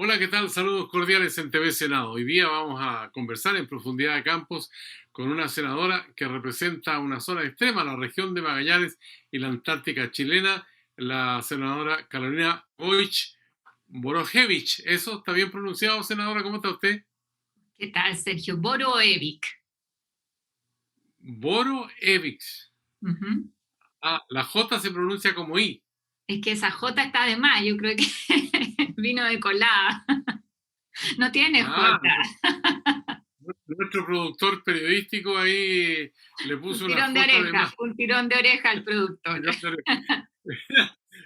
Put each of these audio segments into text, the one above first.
Hola, ¿qué tal? Saludos cordiales en TV Senado. Hoy día vamos a conversar en profundidad de campos con una senadora que representa una zona extrema, la región de Magallanes y la Antártica chilena, la senadora Carolina Boich Borojevich. ¿Eso está bien pronunciado, senadora? ¿Cómo está usted? ¿Qué tal, Sergio? Boroevic. Borojevich. Ujú. Ah, la J se pronuncia como I. Es que esa J está de más, yo creo que vino de colada. No tiene J. Ah, nuestro productor periodístico ahí le Un puso una tirón de J de más. oreja, un tirón de oreja al productor.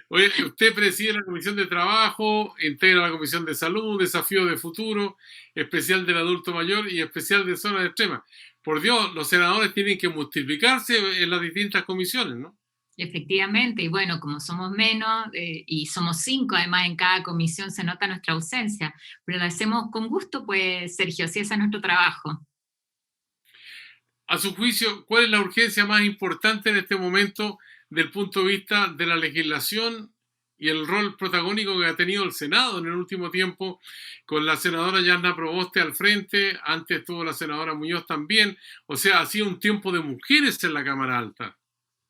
Oye, usted preside la Comisión de Trabajo, integra la Comisión de Salud, Desafío de Futuro, especial del adulto mayor y especial de zonas extremas. Por Dios, los senadores tienen que multiplicarse en las distintas comisiones, ¿no? Efectivamente, y bueno, como somos menos y somos 5 además en cada comisión, se nota nuestra ausencia, pero lo hacemos con gusto, pues Sergio, si ese es nuestro trabajo. A su juicio, ¿cuál es la urgencia más importante en este momento del punto de vista de la legislación y el rol protagónico que ha tenido el Senado en el último tiempo, con la senadora Yarna Proboste al frente, antes estuvo la senadora Muñoz también? O sea, ha sido un tiempo de mujeres en la Cámara Alta.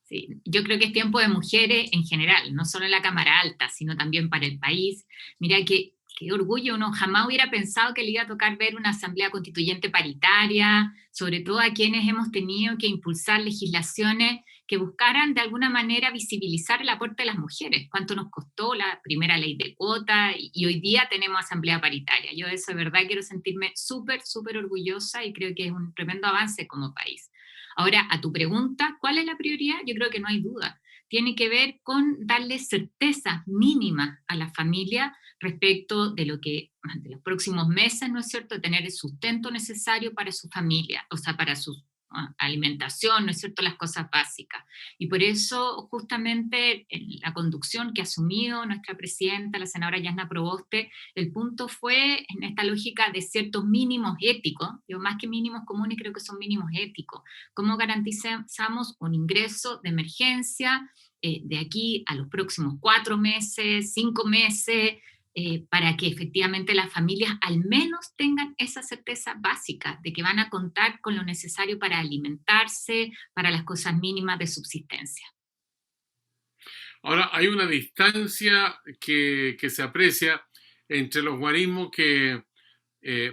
Sí, yo creo que es tiempo de mujeres en general, no solo en la Cámara Alta, sino también para el país. Mira qué orgullo, uno jamás hubiera pensado que le iba a tocar ver una asamblea constituyente paritaria, sobre todo a quienes hemos tenido que impulsar legislaciones que buscaran de alguna manera visibilizar el aporte de las mujeres. ¿Cuánto nos costó la primera ley de cuota? Y hoy día tenemos asamblea paritaria. Yo de eso de verdad quiero sentirme súper, súper orgullosa y creo que es un tremendo avance como país. Ahora, a tu pregunta, ¿cuál es la prioridad? Yo creo que no hay duda. Tiene que ver con darle certeza mínima a la familia respecto de lo que de los próximos meses, ¿no es cierto?, tener el sustento necesario para su familia, o sea, para su alimentación, ¿no es cierto?, las cosas básicas. Y por eso, justamente, en la conducción que ha asumido nuestra presidenta, la senadora Yasna Proboste, el punto fue en esta lógica de ciertos mínimos éticos, yo más que mínimos comunes creo que son mínimos éticos. ¿Cómo garantizamos un ingreso de emergencia de aquí a los próximos 4 meses, 5 meses, para que efectivamente las familias al menos tengan esa certeza básica de que van a contar con lo necesario para alimentarse, para las cosas mínimas de subsistencia? Ahora, hay una distancia que se aprecia entre los guarismos que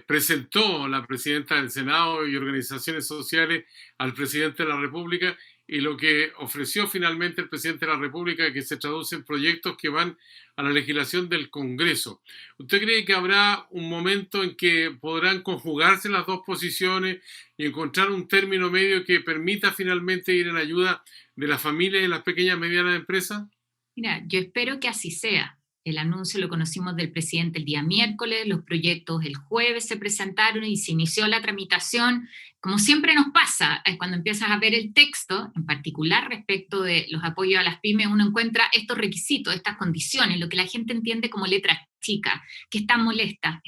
presentó la presidenta del Senado y organizaciones sociales al presidente de la República y lo que ofreció finalmente el presidente de la República, que se traduce en proyectos que van a la legislación del Congreso. ¿Usted cree que habrá un momento en que podrán conjugarse las dos posiciones y encontrar un término medio que permita finalmente ir en ayuda de las familias y las pequeñas y medianas empresas? Mira, yo espero que así sea. El anuncio lo conocimos del presidente el día miércoles, los proyectos el jueves se presentaron y se inició la tramitación. Como siempre nos pasa, cuando empiezas a ver el texto, en particular respecto de los apoyos a las pymes, uno encuentra estos requisitos, estas condiciones, lo que la gente entiende como letra chica, que está molesta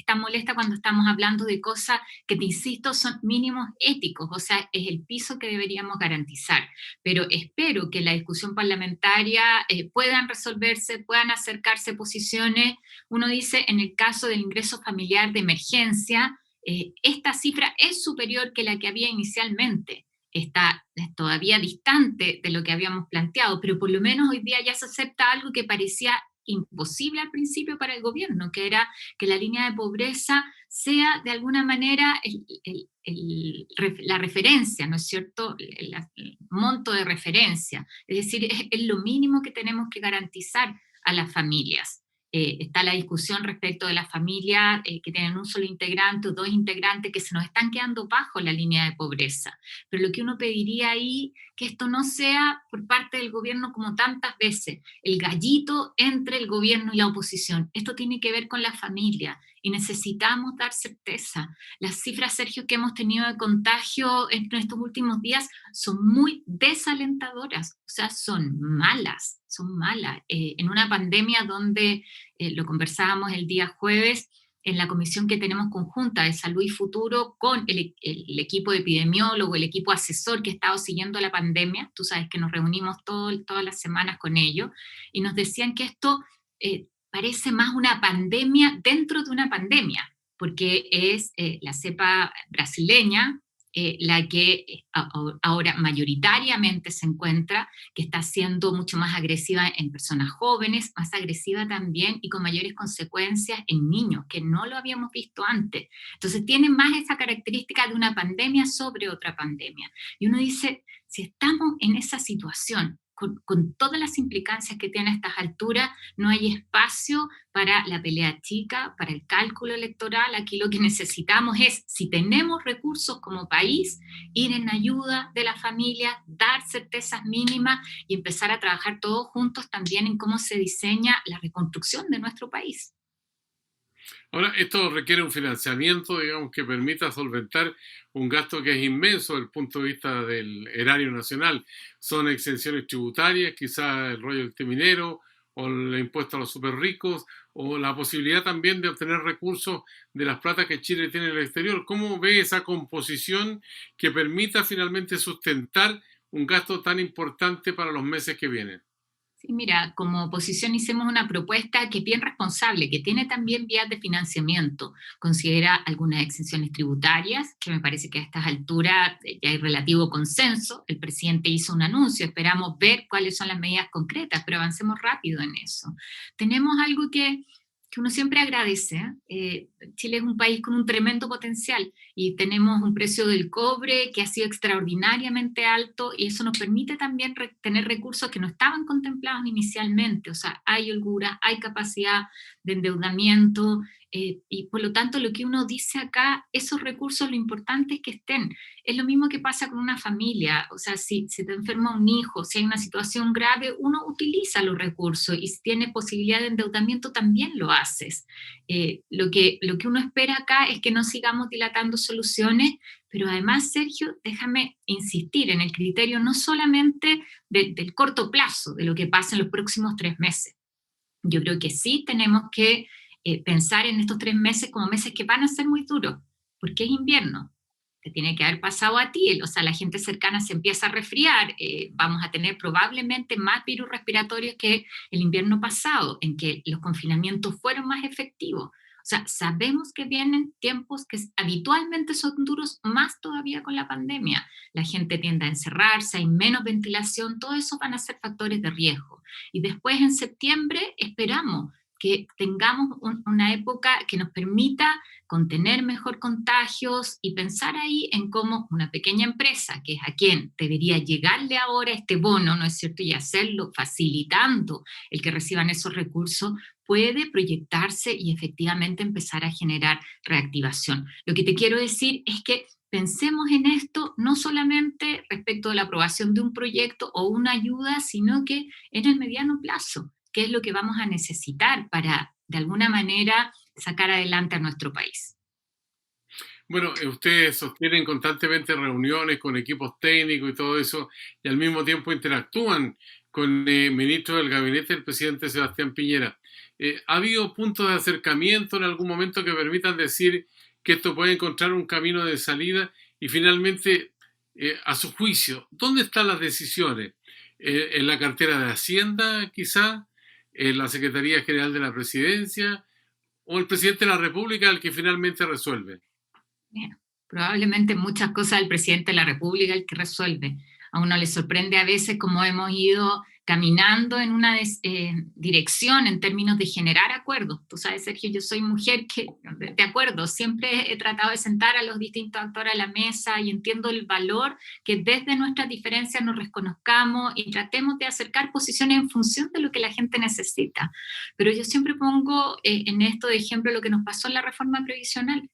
cuando estamos hablando de cosas que, te insisto, son mínimos éticos, o sea, es el piso que deberíamos garantizar, pero espero que en la discusión parlamentaria puedan resolverse, puedan acercarse posiciones. Uno dice, en el caso del ingreso familiar de emergencia, esta cifra es superior que la que había inicialmente. Está todavía distante de lo que habíamos planteado, pero por lo menos hoy día ya se acepta algo que parecía imposible al principio para el gobierno, que era que la línea de pobreza sea de alguna manera la referencia, ¿no es cierto? El monto de referencia. Es decir, es lo mínimo que tenemos que garantizar a las familias. Está la discusión respecto de las familias que tienen un solo integrante o dos integrantes que se nos están quedando bajo la línea de pobreza. Pero lo que uno pediría ahí, que esto no sea por parte del gobierno como tantas veces, el gallito entre el gobierno y la oposición. Esto tiene que ver con la familia y necesitamos dar certeza. Las cifras, Sergio, que hemos tenido de contagio en estos últimos días son muy desalentadoras, o sea, son malas, son malas. En una pandemia donde, lo conversábamos el día jueves, en la comisión que tenemos conjunta de salud y futuro con el equipo de epidemiólogo, el equipo asesor que ha estado siguiendo la pandemia, tú sabes que nos reunimos todas las semanas con ellos, y nos decían que esto parece más una pandemia dentro de una pandemia, porque es la cepa brasileña la que ahora mayoritariamente se encuentra, que está siendo mucho más agresiva en personas jóvenes, más agresiva también y con mayores consecuencias en niños, que no lo habíamos visto antes. Entonces tiene más esa característica de una pandemia sobre otra pandemia. Y uno dice, si estamos en esa situación, con todas las implicancias que tiene a estas alturas, no hay espacio para la pelea chica, para el cálculo electoral. Aquí lo que necesitamos es, si tenemos recursos como país, ir en ayuda de la familia, dar certezas mínimas y empezar a trabajar todos juntos también en cómo se diseña la reconstrucción de nuestro país. Ahora, esto requiere un financiamiento, digamos, que permita solventar un gasto que es inmenso desde el punto de vista del erario nacional. Son exenciones tributarias, quizás el royalty minero, o el impuesto a los super ricos, o la posibilidad también de obtener recursos de las platas que Chile tiene en el exterior. ¿Cómo ve esa composición que permita finalmente sustentar un gasto tan importante para los meses que vienen? Sí, mira, como oposición hicimos una propuesta que es bien responsable, que tiene también vías de financiamiento. Considera algunas exenciones tributarias, que me parece que a estas alturas ya hay relativo consenso. El presidente hizo un anuncio, esperamos ver cuáles son las medidas concretas, pero avancemos rápido en eso. Tenemos algo que uno siempre agradece. Chile es un país con un tremendo potencial y tenemos un precio del cobre que ha sido extraordinariamente alto y eso nos permite también tener recursos que no estaban contemplados inicialmente. O sea, hay holgura, hay capacidad de endeudamiento y por lo tanto lo que uno dice acá, esos recursos lo importante es que estén. Es lo mismo que pasa con una familia. O sea, si te enferma un hijo, si hay una situación grave, uno utiliza los recursos y si tiene posibilidad de endeudamiento también lo haces. Lo que uno espera acá es que no sigamos dilatando soluciones, pero además, Sergio, déjame insistir en el criterio no solamente del corto plazo, de lo que pasa en los próximos 3 meses. Yo creo que sí tenemos que pensar en estos 3 meses como meses que van a ser muy duros, porque es invierno. Te tiene que haber pasado a ti, o sea, la gente cercana se empieza a resfriar, vamos a tener probablemente más virus respiratorios que el invierno pasado, en que los confinamientos fueron más efectivos. O sea, sabemos que vienen tiempos que habitualmente son duros, más todavía con la pandemia. La gente tiende a encerrarse, hay menos ventilación, todo eso van a ser factores de riesgo. Y después en septiembre esperamos que tengamos una época que nos permita contener mejor contagios y pensar ahí en cómo una pequeña empresa, que es a quien debería llegarle ahora este bono, ¿no es cierto? Y hacerlo facilitando el que reciban esos recursos, puede proyectarse y efectivamente empezar a generar reactivación. Lo que te quiero decir es que pensemos en esto no solamente respecto de la aprobación de un proyecto o una ayuda, sino que en el mediano plazo, qué es lo que vamos a necesitar para, de alguna manera, sacar adelante a nuestro país. Bueno, ustedes sostienen constantemente reuniones con equipos técnicos y todo eso, y al mismo tiempo interactúan con ministros del gabinete del presidente Sebastián Piñera. ¿Ha habido puntos de acercamiento en algún momento que permitan decir que esto puede encontrar un camino de salida? Y finalmente, a su juicio, ¿dónde están las decisiones? ¿En la cartera de Hacienda, quizá? ¿En la Secretaría General de la Presidencia? ¿O el presidente de la República el que finalmente resuelve? Bueno, probablemente muchas cosas del presidente de la República el que resuelve. A uno le sorprende a veces cómo hemos ido caminando en una dirección en términos de generar acuerdos. Tú sabes, Sergio, yo soy mujer que, de acuerdo, siempre he tratado de sentar a los distintos actores a la mesa y entiendo el valor que desde nuestras diferencias nos reconozcamos y tratemos de acercar posiciones en función de lo que la gente necesita. Pero yo siempre pongo en esto de ejemplo lo que nos pasó en la reforma previsional.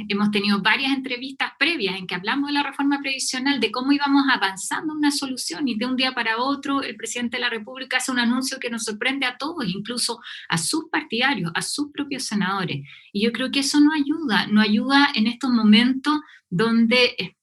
Hemos tenido varias entrevistas previas en que hablamos de la reforma previsional, de cómo íbamos avanzando en una solución y de un día para otro el presidente de la República hace un anuncio que nos sorprende a todos, incluso a sus partidarios, a sus propios senadores. Y yo creo que eso no ayuda en estos momentos donde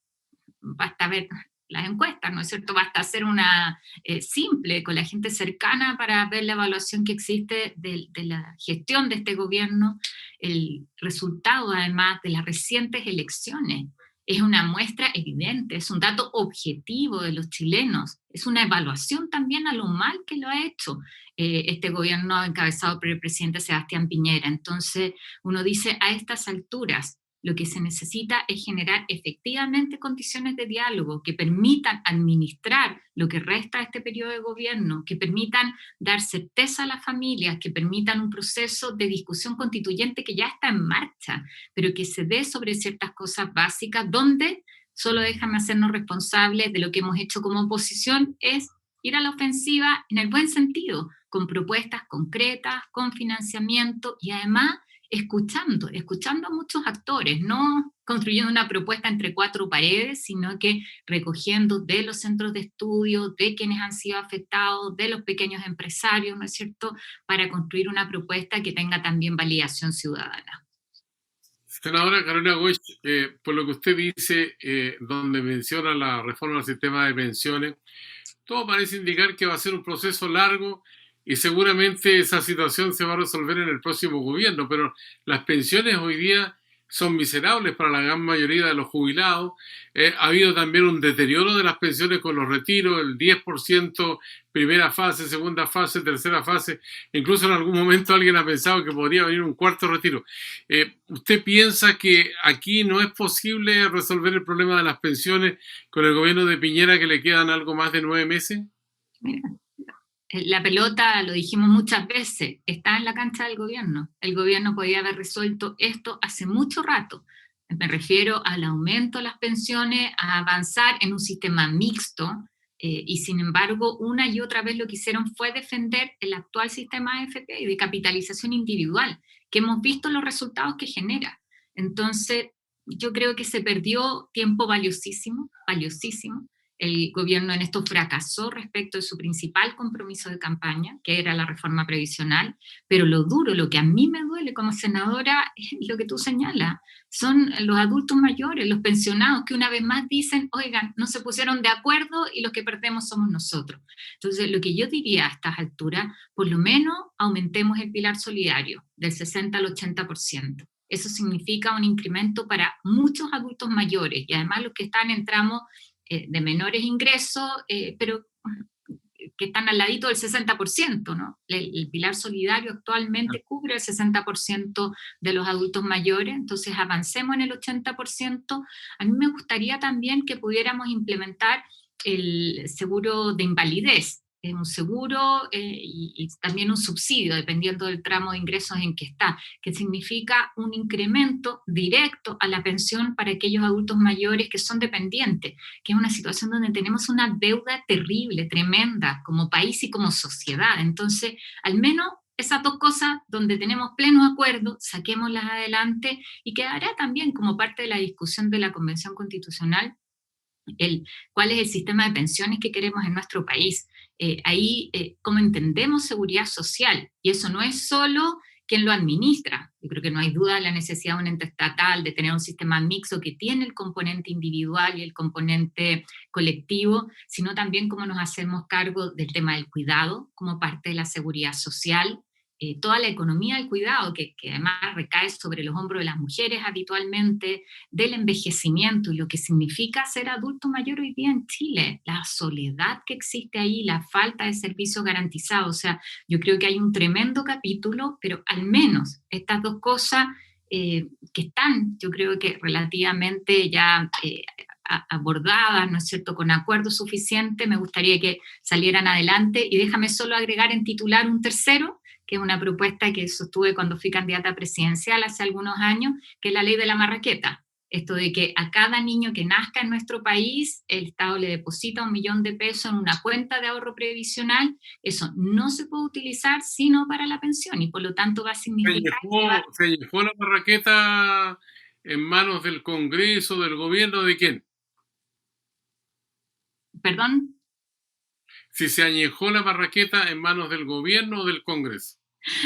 basta ver las encuestas, ¿no es cierto? Basta hacer una simple con la gente cercana para ver la evaluación que existe de la gestión de este gobierno, el resultado además de las recientes elecciones. es una muestra evidente, es un dato objetivo de los chilenos, es una evaluación también a lo mal que lo ha hecho este gobierno encabezado por el presidente Sebastián Piñera. Entonces uno dice, a estas alturas, lo que se necesita es generar efectivamente condiciones de diálogo que permitan administrar lo que resta de este periodo de gobierno, que permitan dar certeza a las familias, que permitan un proceso de discusión constituyente que ya está en marcha, pero que se dé sobre ciertas cosas básicas, donde solo déjame hacernos responsables de lo que hemos hecho como oposición, es ir a la ofensiva en el buen sentido, con propuestas concretas, con financiamiento y además escuchando a muchos actores, no construyendo una propuesta entre cuatro paredes, sino que recogiendo de los centros de estudio, de quienes han sido afectados, de los pequeños empresarios, ¿no es cierto?, para construir una propuesta que tenga también validación ciudadana. Senadora Carolina Goich, por lo que usted dice, donde menciona la reforma del sistema de pensiones, todo parece indicar que va a ser un proceso largo y seguramente esa situación se va a resolver en el próximo gobierno, pero las pensiones hoy día son miserables para la gran mayoría de los jubilados. Ha habido también un deterioro de las pensiones con los retiros, el 10% primera fase, segunda fase, tercera fase. Incluso en algún momento alguien ha pensado que podría venir un cuarto retiro. ¿Usted piensa que aquí no es posible resolver el problema de las pensiones con el gobierno de Piñera, que le quedan algo más de 9 meses? Mira, la pelota, lo dijimos muchas veces, está en la cancha del gobierno. El gobierno podía haber resuelto esto hace mucho rato. Me refiero al aumento de las pensiones, a avanzar en un sistema mixto, y sin embargo, una y otra vez lo que hicieron fue defender el actual sistema AFP y de capitalización individual, que hemos visto los resultados que genera. Entonces, yo creo que se perdió tiempo valiosísimo, valiosísimo. El gobierno en esto fracasó respecto de su principal compromiso de campaña, que era la reforma previsional, pero lo duro, lo que a mí me duele como senadora, es lo que tú señalas, son los adultos mayores, los pensionados, que una vez más dicen, oigan, no se pusieron de acuerdo y los que perdemos somos nosotros. Entonces, lo que yo diría a estas alturas, por lo menos aumentemos el pilar solidario del 60 al 80%. Eso significa un incremento para muchos adultos mayores y además los que están en tramos de menores ingresos, pero que están al ladito del 60%, ¿no? El pilar solidario actualmente cubre el 60% de los adultos mayores, entonces avancemos en el 80%. A mí me gustaría también que pudiéramos implementar el seguro de invalidez, un seguro y también un subsidio, dependiendo del tramo de ingresos en que está, que significa un incremento directo a la pensión para aquellos adultos mayores que son dependientes, que es una situación donde tenemos una deuda terrible, tremenda, como país y como sociedad. Entonces, al menos esas dos cosas donde tenemos pleno acuerdo, saquémoslas adelante y quedará también como parte de la discusión de la Convención Constitucional cuál es el sistema de pensiones que queremos en nuestro país. Cómo entendemos seguridad social, y eso no es solo quien lo administra. Yo creo que no hay duda de la necesidad de un ente estatal, de tener un sistema mixto que tiene el componente individual y el componente colectivo, sino también cómo nos hacemos cargo del tema del cuidado como parte de la seguridad social, toda la economía del cuidado, que además recae sobre los hombros de las mujeres habitualmente, del envejecimiento y lo que significa ser adulto mayor hoy día en Chile, la soledad que existe ahí, la falta de servicios garantizados. O sea, yo creo que hay un tremendo capítulo, pero al menos estas dos cosas que están, yo creo que relativamente ya abordadas, ¿no es cierto?, con acuerdo suficiente, me gustaría que salieran adelante. Y déjame solo agregar en titular un tercero, que es una propuesta que sostuve cuando fui candidata presidencial hace algunos años, que es la ley de la marraqueta. Esto de que a cada niño que nazca en nuestro país, el Estado le deposita 1 millón de pesos en una cuenta de ahorro previsional. Eso no se puede utilizar sino para la pensión y por lo tanto va a significar... ¿Se añejó la marraqueta en manos del Congreso, del gobierno, de quién? ¿Perdón? Si se añejó la marraqueta en manos del gobierno o del Congreso.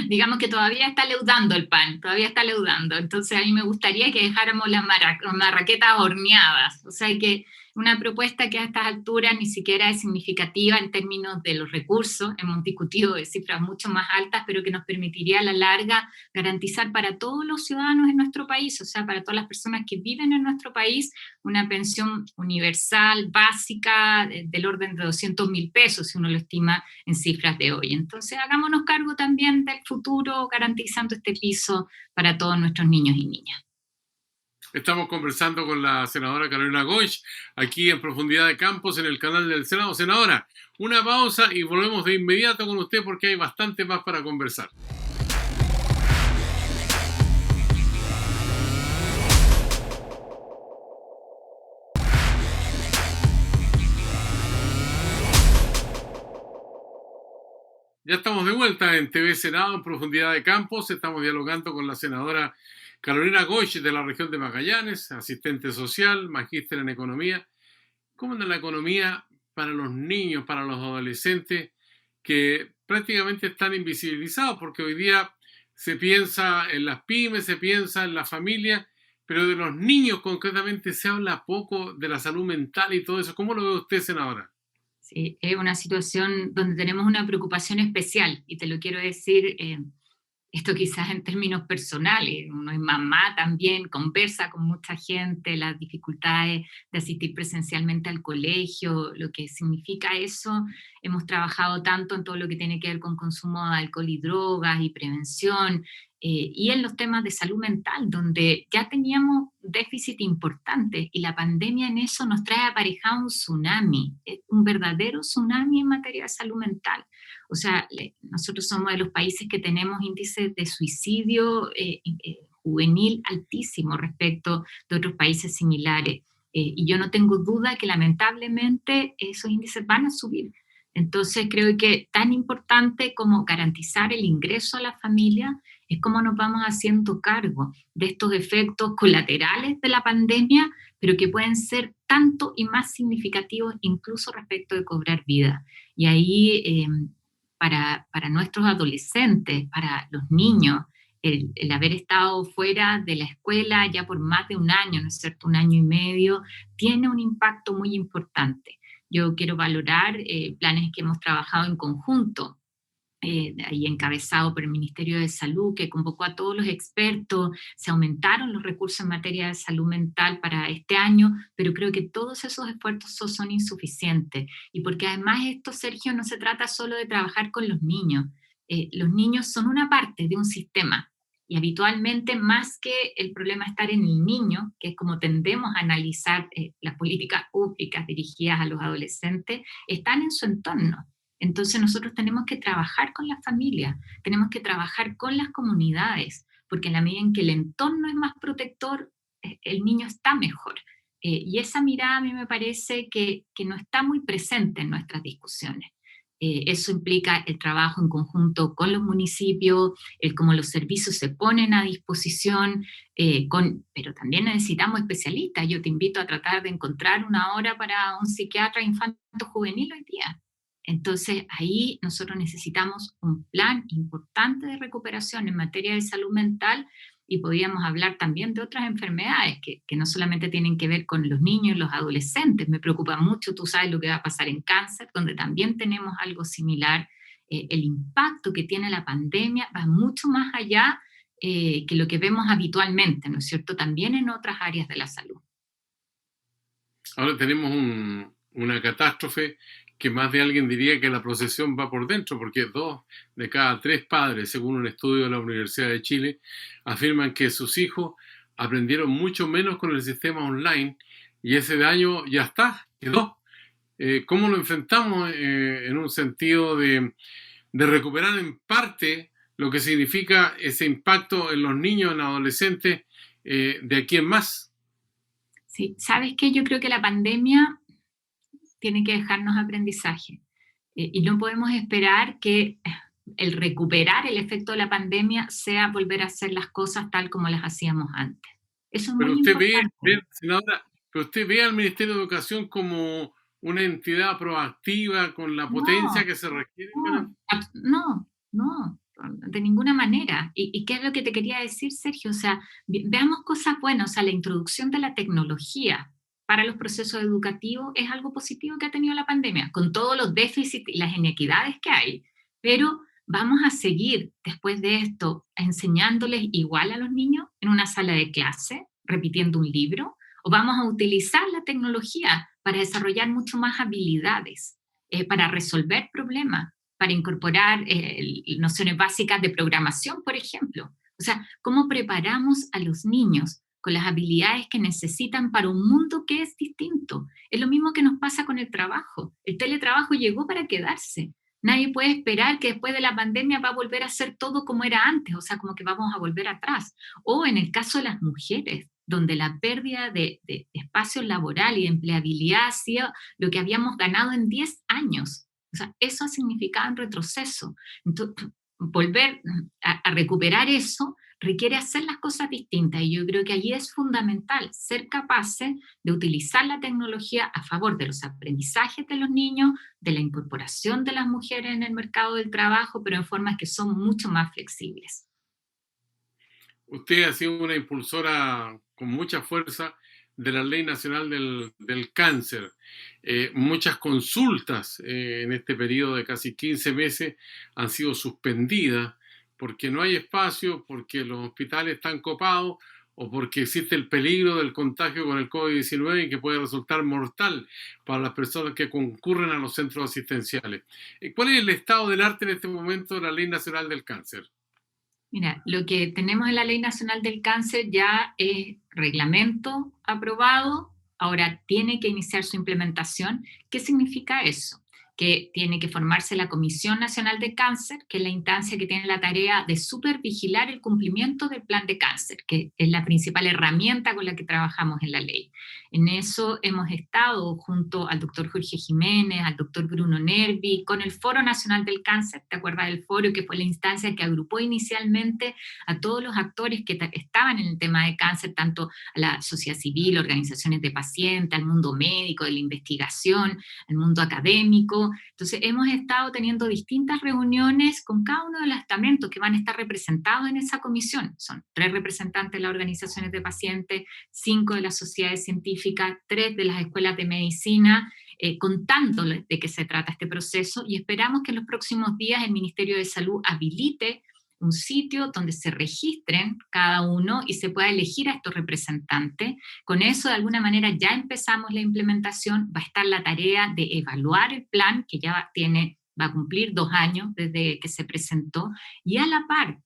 Digamos que todavía está leudando el pan, todavía está leudando. Entonces a mí me gustaría que dejáramos las marraquetas horneadas, o sea, que una propuesta que a estas alturas ni siquiera es significativa en términos de los recursos, hemos discutido de cifras mucho más altas, pero que nos permitiría a la larga garantizar para todos los ciudadanos en nuestro país, o sea, para todas las personas que viven en nuestro país, una pensión universal, básica, del orden de 200.000 pesos, si uno lo estima en cifras de hoy. Entonces, hagámonos cargo también del futuro, garantizando este piso para todos nuestros niños y niñas. Estamos conversando con la senadora Carolina Goich, aquí en Profundidad de Campos, en el canal del Senado. Senadora, una pausa y volvemos de inmediato con usted porque hay bastante más para conversar. Ya estamos de vuelta en TV Senado, en Profundidad de Campos. Estamos dialogando con la senadora Carolina Goich de la región de Magallanes, asistente social, magíster en economía. ¿Cómo anda la economía para los niños, para los adolescentes que prácticamente están invisibilizados? Porque hoy día se piensa en las pymes, se piensa en la familia, pero de los niños concretamente se habla poco de la salud mental y todo eso. ¿Cómo lo ve usted, senadora? Sí, es una situación donde tenemos una preocupación especial, y te lo quiero decir, esto quizás en términos personales, uno es mamá también, conversa con mucha gente, las dificultades de asistir presencialmente al colegio, lo que significa eso. Hemos trabajado tanto en todo lo que tiene que ver con consumo de alcohol y drogas y prevención, y en los temas de salud mental, donde ya teníamos déficit importante y la pandemia en eso nos trae aparejado un tsunami, un verdadero tsunami en materia de salud mental. O sea, nosotros somos de los países que tenemos índices de suicidio juvenil altísimo respecto de otros países similares. Y yo no tengo duda que lamentablemente esos índices van a subir. Entonces creo que tan importante como garantizar el ingreso a la familia es cómo nos vamos haciendo cargo de estos efectos colaterales de la pandemia, pero que pueden ser tanto y más significativos incluso respecto de cobrar vida. Y ahí para nuestros adolescentes, para los niños, el haber estado fuera de la escuela ya por más de un año, ¿no es cierto?, un año y medio, tiene un impacto muy importante. Yo quiero valorar planes que hemos trabajado en conjunto, ahí encabezado por el Ministerio de Salud, que convocó a todos los expertos, se aumentaron los recursos en materia de salud mental para este año, pero creo que todos esos esfuerzos son insuficientes. Y porque además esto, Sergio, no se trata solo de trabajar con los niños son una parte de un sistema. Y habitualmente, más que el problema estar en el niño, que es como tendemos a analizar las políticas públicas dirigidas a los adolescentes, están en su entorno. Entonces nosotros tenemos que trabajar con las familias, tenemos que trabajar con las comunidades, porque en la medida en que el entorno es más protector, el niño está mejor. Y esa mirada a mí me parece que no está muy presente en nuestras discusiones. Eso implica el trabajo en conjunto con los municipios, el cómo los servicios se ponen a disposición, pero también necesitamos especialistas. Yo te invito a tratar de encontrar una hora para un psiquiatra infanto-juvenil hoy día. Entonces, ahí nosotros necesitamos un plan importante de recuperación en materia de salud mental, y podríamos hablar también de otras enfermedades que no solamente tienen que ver con los niños y los adolescentes. Me preocupa mucho, tú sabes lo que va a pasar en cáncer, donde también tenemos algo similar. El impacto que tiene la pandemia va mucho más allá que lo que vemos habitualmente, ¿no es cierto?, también en otras áreas de la salud. Ahora tenemos una catástrofe que más de alguien diría que la procesión va por dentro, porque 2 de cada 3 padres, según un estudio de la Universidad de Chile, afirman que sus hijos aprendieron mucho menos con el sistema online y ese daño ya está, quedó. ¿Cómo lo enfrentamos en un sentido de recuperar en parte lo que significa ese impacto en los niños, en adolescentes, de aquí en más? Sí, ¿sabes qué? Yo creo que la pandemia tiene que dejarnos aprendizaje. Y no podemos esperar que el recuperar el efecto de la pandemia sea volver a hacer las cosas tal como las hacíamos antes. Eso es muy Pero usted importante. senadora, pero usted ve al Ministerio de Educación como una entidad proactiva con la potencia No, que se requiere para... no, no, no, de ninguna manera. ¿Y qué es lo que te quería decir, Sergio? O sea, veamos cosas buenas, o sea, la introducción de la tecnología. para los procesos educativos es algo positivo que ha tenido la pandemia, con todos los déficits y las inequidades que hay. Pero vamos a seguir después de esto enseñándoles igual a los niños en una sala de clase, repitiendo un libro, o vamos a utilizar la tecnología para desarrollar mucho más habilidades, para resolver problemas, para incorporar nociones básicas de programación, por ejemplo. O sea, ¿cómo preparamos a los niños con las habilidades que necesitan para un mundo que es distinto? Es lo mismo que nos pasa con el trabajo. El teletrabajo llegó para quedarse. Nadie puede esperar que después de la pandemia va a volver a ser todo como era antes, o sea, como que vamos a volver atrás. O en el caso de las mujeres, donde la pérdida de espacio laboral y de empleabilidad ha sido lo que habíamos ganado en 10 años. O sea, eso ha significado un retroceso. Entonces, volver a recuperar eso requiere hacer las cosas distintas, y yo creo que allí es fundamental ser capaces de utilizar la tecnología a favor de los aprendizajes de los niños, de la incorporación de las mujeres en el mercado del trabajo, pero en formas que son mucho más flexibles. Usted ha sido una impulsora con mucha fuerza de la Ley Nacional del Cáncer. Muchas consultas en este periodo de casi 15 meses han sido suspendidas porque no hay espacio, porque los hospitales están copados o porque existe el peligro del contagio con el COVID-19 y que puede resultar mortal para las personas que concurren a los centros asistenciales. ¿Cuál es el estado del arte en este momento de la Ley Nacional del Cáncer? Mira, lo que tenemos en la Ley Nacional del Cáncer ya es reglamento aprobado, ahora tiene que iniciar su implementación. ¿Qué significa eso? Que tiene que formarse la Comisión Nacional de Cáncer, que es la instancia que tiene la tarea de supervigilar el cumplimiento del plan de cáncer, que es la principal herramienta con la que trabajamos en la ley. En eso hemos estado junto al doctor Jorge Jiménez, al doctor Bruno Nervi, con el Foro Nacional del Cáncer. ¿Te acuerdas del foro, que fue la instancia que agrupó inicialmente a todos los actores que estaban en el tema de cáncer, tanto a la sociedad civil, organizaciones de pacientes, al mundo médico, de la investigación, al mundo académico? Entonces hemos estado teniendo distintas reuniones con cada uno de los estamentos que van a estar representados en esa comisión. Son 3 representantes de las organizaciones de pacientes, 5 de las sociedades científicas, 3 de las escuelas de medicina, contándoles de qué se trata este proceso, y esperamos que en los próximos días el Ministerio de Salud habilite un sitio donde se registren cada uno y se pueda elegir a estos representantes. Con eso, de alguna manera, ya empezamos la implementación. Va a estar la tarea de evaluar el plan, que ya va a cumplir 2 años desde que se presentó, y a la par,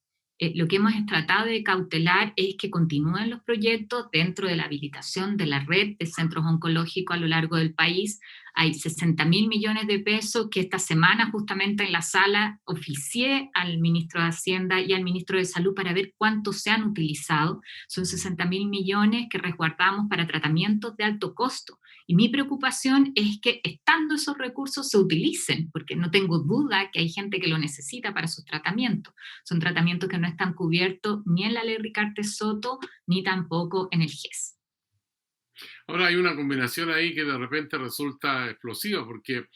lo que hemos tratado de cautelar es que continúen los proyectos dentro de la habilitación de la red de centros oncológicos a lo largo del país. Hay 60.000 millones de pesos que esta semana justamente en la sala oficié al ministro de Hacienda y al ministro de Salud para ver cuántos se han utilizado. Son 60.000 millones que resguardamos para tratamientos de alto costo. Y mi preocupación es que estando esos recursos se utilicen, porque no tengo duda que hay gente que lo necesita para sus tratamientos. Son tratamientos que no están cubiertos ni en la ley Ricarte Soto, ni tampoco en el GES. Ahora hay una combinación ahí que de repente resulta explosiva, porque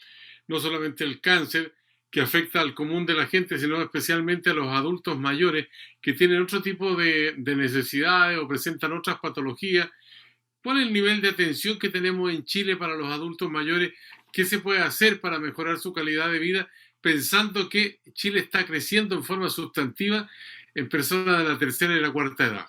no solamente el cáncer que afecta al común de la gente, sino especialmente a los adultos mayores que tienen otro tipo de necesidades o presentan otras patologías. ¿Cuál es el nivel de atención que tenemos en Chile para los adultos mayores? ¿Qué se puede hacer para mejorar su calidad de vida? Pensando que Chile está creciendo en forma sustantiva en personas de la tercera y la cuarta edad.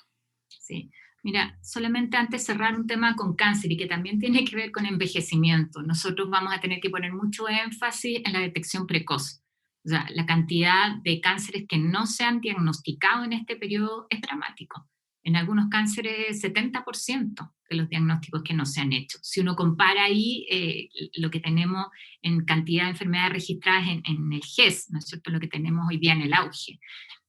Sí. Mira, solamente antes de cerrar un tema con cáncer y que también tiene que ver con envejecimiento, nosotros vamos a tener que poner mucho énfasis en la detección precoz. O sea, la cantidad de cánceres que no se han diagnosticado en este periodo es dramático. En algunos cánceres, 70% de los diagnósticos que no se han hecho. Si uno compara ahí lo que tenemos en cantidad de enfermedades registradas en el GES, ¿no es cierto?, lo que tenemos hoy día en el auge.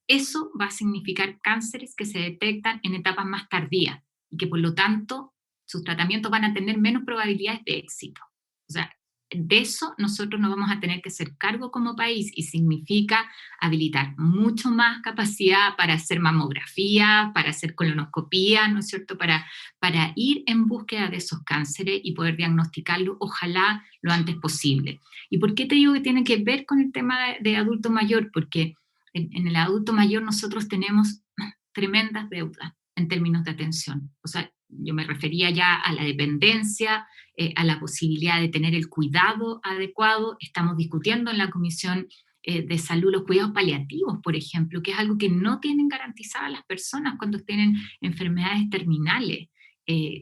Eso va a significar cánceres que se detectan en etapas más tardías y que por lo tanto sus tratamientos van a tener menos probabilidades de éxito. O sea, de eso nosotros nos vamos a tener que hacer cargo como país, y significa habilitar mucho más capacidad para hacer mamografía, para hacer colonoscopía, ¿no es cierto?, para ir en búsqueda de esos cánceres y poder diagnosticarlo, ojalá lo antes posible. ¿Y por qué te digo que tiene que ver con el tema de adulto mayor? Porque en el adulto mayor nosotros tenemos tremendas deudas en términos de atención. O sea, yo me refería ya a la dependencia, a la posibilidad de tener el cuidado adecuado. Estamos discutiendo en la Comisión de Salud los cuidados paliativos, por ejemplo, que es algo que no tienen garantizadas las personas cuando tienen enfermedades terminales,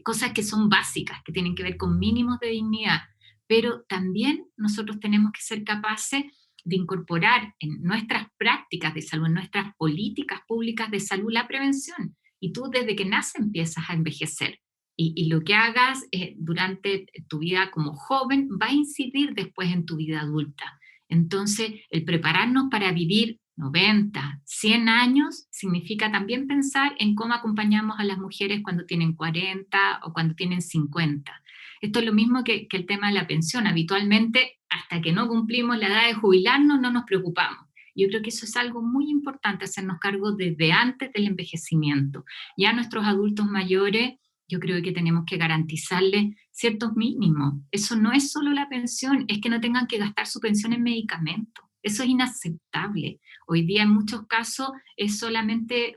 cosas que son básicas, que tienen que ver con mínimos de dignidad, pero también nosotros tenemos que ser capaces de incorporar en nuestras prácticas de salud, en nuestras políticas públicas de salud, la prevención. Y tú desde que naces empiezas a envejecer. Y lo que hagas durante tu vida como joven va a incidir después en tu vida adulta. Entonces, el prepararnos para vivir 90, 100 años significa también pensar en cómo acompañamos a las mujeres cuando tienen 40 o cuando tienen 50. Esto es lo mismo que el tema de la pensión. Habitualmente, hasta que no cumplimos la edad de jubilarnos, no nos preocupamos. Yo creo que eso es algo muy importante, hacernos cargo desde antes del envejecimiento. Ya a nuestros adultos mayores, yo creo que tenemos que garantizarles ciertos mínimos. Eso no es solo la pensión, es que no tengan que gastar su pensión en medicamentos. Eso es inaceptable. Hoy día en muchos casos es solamente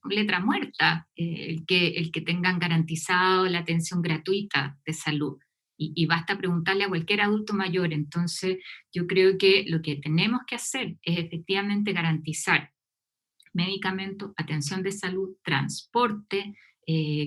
letra muerta el que tengan garantizado la atención gratuita de salud. Y basta preguntarle a cualquier adulto mayor. Entonces, yo creo que lo que tenemos que hacer es efectivamente garantizar medicamentos, atención de salud, transporte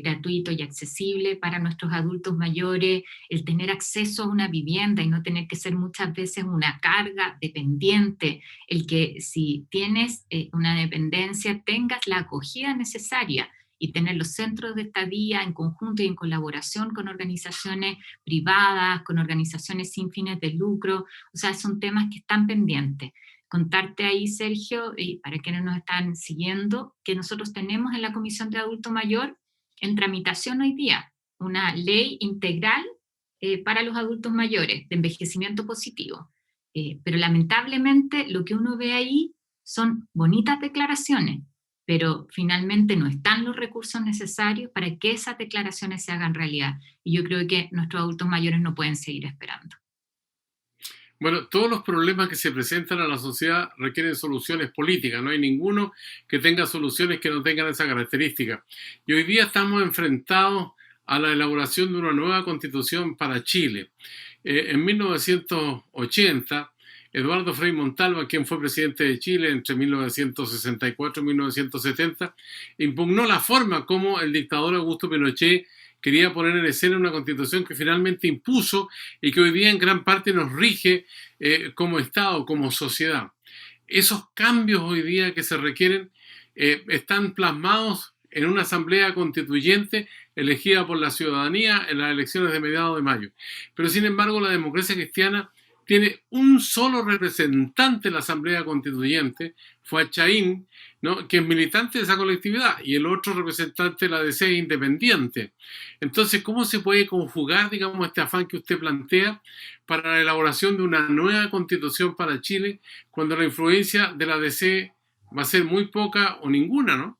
gratuito y accesible para nuestros adultos mayores, el tener acceso a una vivienda y no tener que ser muchas veces una carga dependiente, el que si tienes una dependencia tengas la acogida necesaria y tener los centros de estadía en conjunto y en colaboración con organizaciones privadas, con organizaciones sin fines de lucro. O sea, son temas que están pendientes. Contarte ahí, Sergio, y para quienes nos están siguiendo, que nosotros tenemos en la Comisión de Adulto Mayor en tramitación hoy día una ley integral para los adultos mayores de envejecimiento positivo. Pero lamentablemente lo que uno ve ahí son bonitas declaraciones, pero finalmente no están los recursos necesarios para que esas declaraciones se hagan realidad. Y yo creo que nuestros adultos mayores no pueden seguir esperando. Bueno, todos los problemas que se presentan a la sociedad requieren soluciones políticas. No hay ninguno que tenga soluciones que no tengan esa característica. Y hoy día estamos enfrentados a la elaboración de una nueva constitución para Chile. En 1980, Eduardo Frei Montalva, quien fue presidente de Chile entre 1964 y 1970, impugnó la forma como el dictador Augusto Pinochet quería poner en escena una constitución que finalmente impuso y que hoy día en gran parte nos rige como Estado, como sociedad. Esos cambios hoy día que se requieren están plasmados en una asamblea constituyente elegida por la ciudadanía en las elecciones de mediados de mayo. Pero sin embargo la democracia cristiana tiene un solo representante en la Asamblea Constituyente, Fuachaín, ¿no?, que es militante de esa colectividad, y el otro representante de la DC es independiente. Entonces, ¿cómo se puede conjugar, digamos, este afán que usted plantea para la elaboración de una nueva constitución para Chile, cuando la influencia de la DC va a ser muy poca o ninguna, ¿no?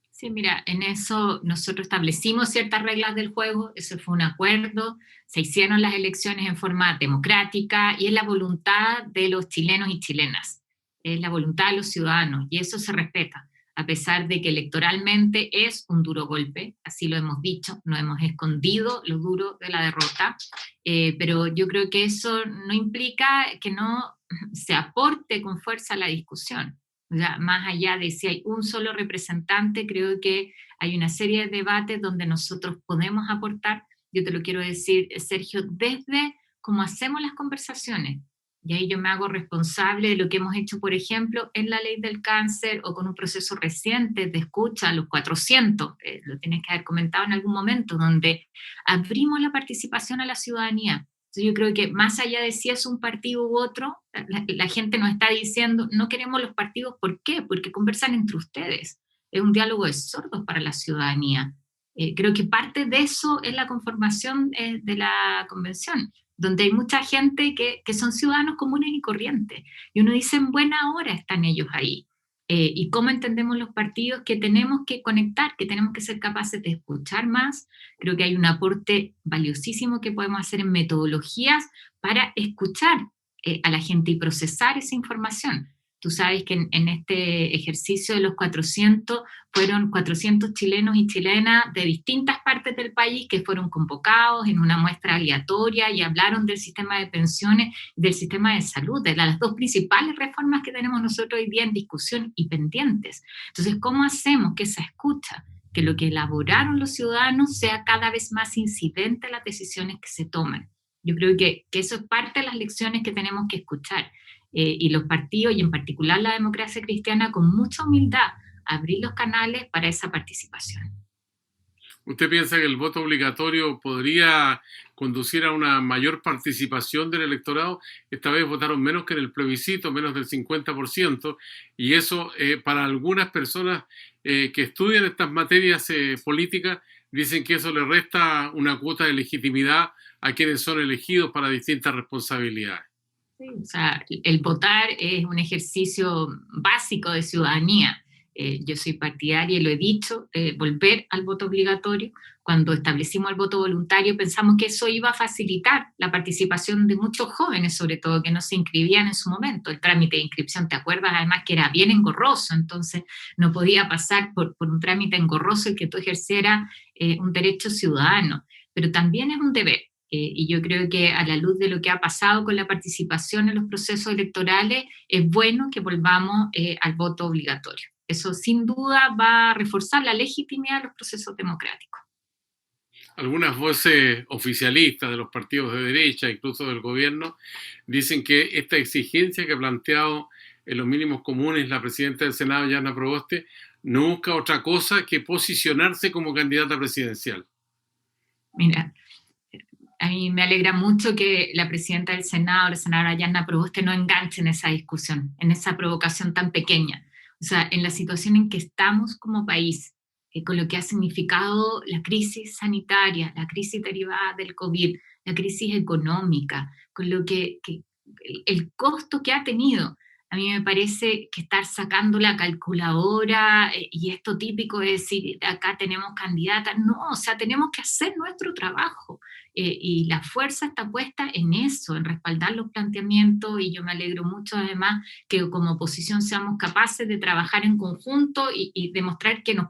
Sí, mira, en eso nosotros establecimos ciertas reglas del juego, eso fue un acuerdo, se hicieron las elecciones en forma democrática y es la voluntad de los chilenos y chilenas, es la voluntad de los ciudadanos y eso se respeta, a pesar de que electoralmente es un duro golpe, así lo hemos dicho, no hemos escondido lo duro de la derrota, pero yo creo que eso no implica que no se aporte con fuerza a la discusión. Ya, más allá de si hay un solo representante, creo que hay una serie de debates donde nosotros podemos aportar. Yo te lo quiero decir, Sergio, desde cómo hacemos las conversaciones. Y ahí yo me hago responsable de lo que hemos hecho, por ejemplo, en la ley del cáncer o con un proceso reciente de escucha a los 400, lo tienes que haber comentado en algún momento, donde abrimos la participación a la ciudadanía. Yo creo que más allá de si es un partido u otro, la gente nos está diciendo, no queremos los partidos, ¿por qué? Porque conversan entre ustedes. Es un diálogo de sordos para la ciudadanía. Creo que parte de eso es la conformación de la convención, donde hay mucha gente que son ciudadanos comunes y corrientes. Y uno dice, en buena hora están ellos ahí. Y cómo entendemos los partidos que tenemos que conectar, que tenemos que ser capaces de escuchar más. Creo que hay un aporte valiosísimo que podemos hacer en metodologías para escuchar a la gente y procesar esa información. Tú sabes que en este ejercicio de los 400 fueron 400 chilenos y chilenas de distintas partes del país que fueron convocados en una muestra aleatoria y hablaron del sistema de pensiones, del sistema de salud, de las dos principales reformas que tenemos nosotros hoy día en discusión y pendientes. Entonces, ¿cómo hacemos que esa escucha, que lo que elaboraron los ciudadanos sea cada vez más incidente en las decisiones que se toman? Yo creo que eso es parte de las lecciones que tenemos que escuchar. Y los partidos, y en particular la democracia cristiana, con mucha humildad, abrir los canales para esa participación. ¿Usted piensa que el voto obligatorio podría conducir a una mayor participación del electorado? Esta vez votaron menos que en el plebiscito, menos del 50%, y eso para algunas personas que estudian estas materias políticas, dicen que eso le resta una cuota de legitimidad a quienes son elegidos para distintas responsabilidades. Sí, o sea, el votar es un ejercicio básico de ciudadanía. Yo soy partidaria, y lo he dicho, volver al voto obligatorio. Cuando establecimos el voto voluntario pensamos que eso iba a facilitar la participación de muchos jóvenes, sobre todo, que no se inscribían en su momento. El trámite de inscripción, ¿te acuerdas? Además que era bien engorroso, entonces no podía pasar por un trámite engorroso el que tú ejercieras un derecho ciudadano. Pero también es un deber. Y yo creo que a la luz de lo que ha pasado con la participación en los procesos electorales, es bueno que volvamos al voto obligatorio. Eso sin duda va a reforzar la legitimidad de los procesos democráticos. Algunas voces oficialistas de los partidos de derecha, incluso del gobierno, dicen que esta exigencia que ha planteado en los mínimos comunes la presidenta del Senado, Yana Proboste, no busca otra cosa que posicionarse como candidata presidencial. Mira, a mí me alegra mucho que la presidenta del Senado, la senadora Yana Proboste, no enganche en esa discusión, en esa provocación tan pequeña. O sea, en la situación en que estamos como país, con lo que ha significado la crisis sanitaria, la crisis derivada del COVID, la crisis económica, con lo que el costo que ha tenido. A mí me parece que estar sacando la calculadora y esto típico de decir, acá tenemos candidatas, no, o sea, tenemos que hacer nuestro trabajo. Y la fuerza está puesta en eso, en respaldar los planteamientos, y yo me alegro mucho además que como oposición seamos capaces de trabajar en conjunto y demostrar que nos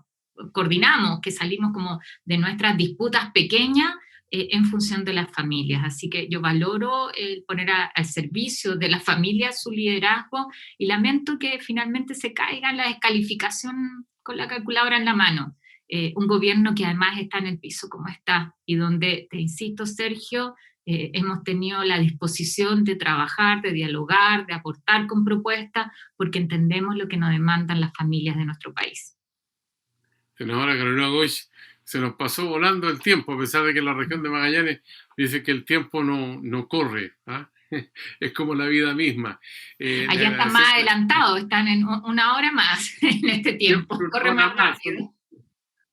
coordinamos, que salimos como de nuestras disputas pequeñas en función de las familias. Así que yo valoro el poner al servicio de las familias su liderazgo, y lamento que finalmente se caiga en la descalificación con la calculadora en la mano. Un gobierno que además está en el piso como está, y donde, te insisto, Sergio, hemos tenido la disposición de trabajar, de dialogar, de aportar con propuestas, porque entendemos lo que nos demandan las familias de nuestro país. Senadora Carolina Goich, se nos pasó volando el tiempo, a pesar de que en la región de Magallanes dice que el tiempo no corre, ¿ah? Es como la vida misma. Allá están más adelantados, están en una hora más en este tiempo, corre más rápido.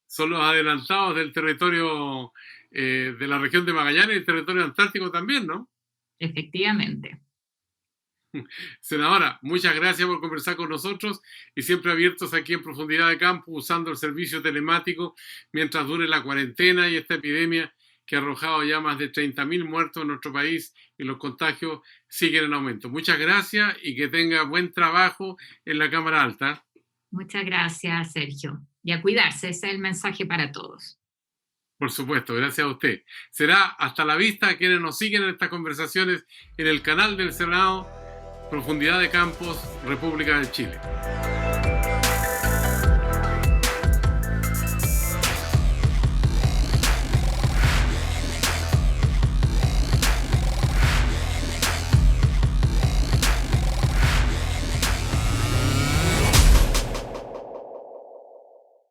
Son los adelantados del territorio de la región de Magallanes y el territorio antártico también, ¿no? Efectivamente. Senadora, muchas gracias por conversar con nosotros, y siempre abiertos aquí en Profundidad de Campo, usando el servicio telemático mientras dure la cuarentena y esta epidemia que ha arrojado ya más de 30.000 muertos en nuestro país, y los contagios siguen en aumento. Muchas gracias y que tenga buen trabajo en la Cámara Alta. Muchas gracias, Sergio. Y a cuidarse, ese es el mensaje para todos. Por supuesto, gracias a usted. Será hasta la vista a quienes nos siguen en estas conversaciones en el canal del Senado, Profundidad de Campos, República de Chile.